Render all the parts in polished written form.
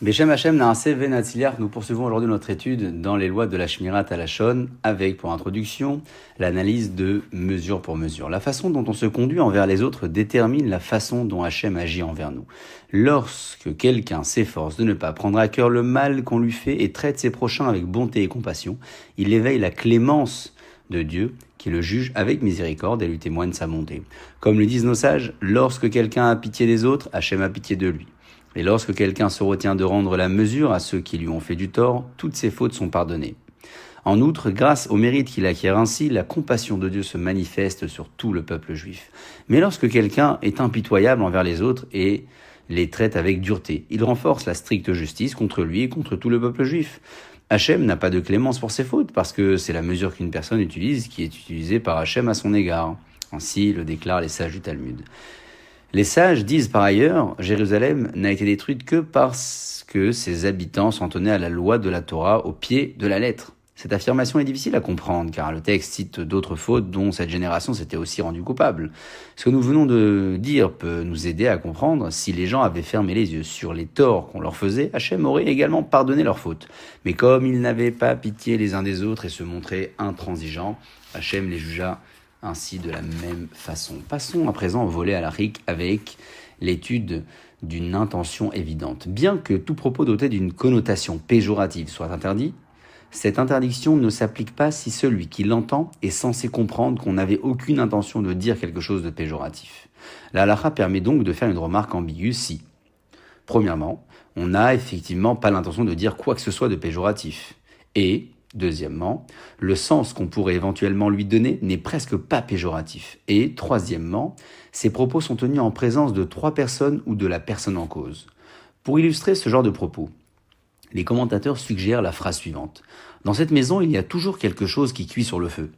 Beshem Hashem Naaseh Venatziliach, nous poursuivons aujourd'hui notre étude dans les lois de la Shmirat Halashon avec, pour introduction, l'analyse de mesure pour mesure. La façon dont on se conduit envers les autres détermine la façon dont Hashem agit envers nous. Lorsque quelqu'un s'efforce de ne pas prendre à cœur le mal qu'on lui fait et traite ses prochains avec bonté et compassion, il éveille la clémence de Dieu qui le juge avec miséricorde et lui témoigne sa bonté. Comme le disent nos sages, lorsque quelqu'un a pitié des autres, Hashem a pitié de lui. Et lorsque quelqu'un se retient de rendre la mesure à ceux qui lui ont fait du tort, toutes ses fautes sont pardonnées. En outre, grâce au mérite qu'il acquiert ainsi, la compassion de Dieu se manifeste sur tout le peuple juif. Mais lorsque quelqu'un est impitoyable envers les autres et les traite avec dureté, il renforce la stricte justice contre lui et contre tout le peuple juif. Hachem n'a pas de clémence pour ses fautes, parce que c'est la mesure qu'une personne utilise qui est utilisée par Hachem à son égard. Ainsi le déclarent les sages du Talmud. Les sages disent par ailleurs, Jérusalem n'a été détruite que parce que ses habitants s'en tenaient à la loi de la Torah au pied de la lettre. Cette affirmation est difficile à comprendre, car le texte cite d'autres fautes dont cette génération s'était aussi rendue coupable. Ce que nous venons de dire peut nous aider à comprendre si les gens avaient fermé les yeux sur les torts qu'on leur faisait, Hachem aurait également pardonné leurs fautes. Mais comme ils n'avaient pas pitié les uns des autres et se montraient intransigeants, Hachem les jugea ainsi de la même façon. Passons à présent au volet halachique avec l'étude d'une intention évidente. Bien que tout propos doté d'une connotation péjorative soit interdit, cette interdiction ne s'applique pas si celui qui l'entend est censé comprendre qu'on n'avait aucune intention de dire quelque chose de péjoratif. La halakha permet donc de faire une remarque ambiguë si, premièrement, on n'a effectivement pas l'intention de dire quoi que ce soit de péjoratif, et deuxièmement, le sens qu'on pourrait éventuellement lui donner n'est presque pas péjoratif. Et troisièmement, ces propos sont tenus en présence de 3 personnes ou de la personne en cause. Pour illustrer ce genre de propos, les commentateurs suggèrent la phrase suivante. Dans cette maison, il y a toujours quelque chose qui cuit sur le feu.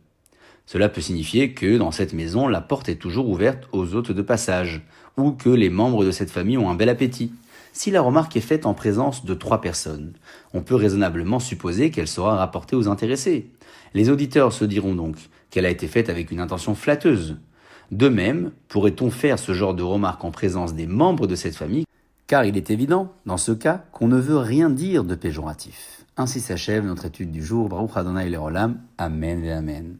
Cela peut signifier que dans cette maison, la porte est toujours ouverte aux hôtes de passage, ou que les membres de cette famille ont un bel appétit. Si la remarque est faite en présence de 3 personnes, on peut raisonnablement supposer qu'elle sera rapportée aux intéressés. Les auditeurs se diront donc qu'elle a été faite avec une intention flatteuse. De même, pourrait-on faire ce genre de remarque en présence des membres de cette famille, car il est évident, dans ce cas, qu'on ne veut rien dire de péjoratif. Ainsi s'achève notre étude du jour. Baruch Adonai Le'olam. Amen et Amen.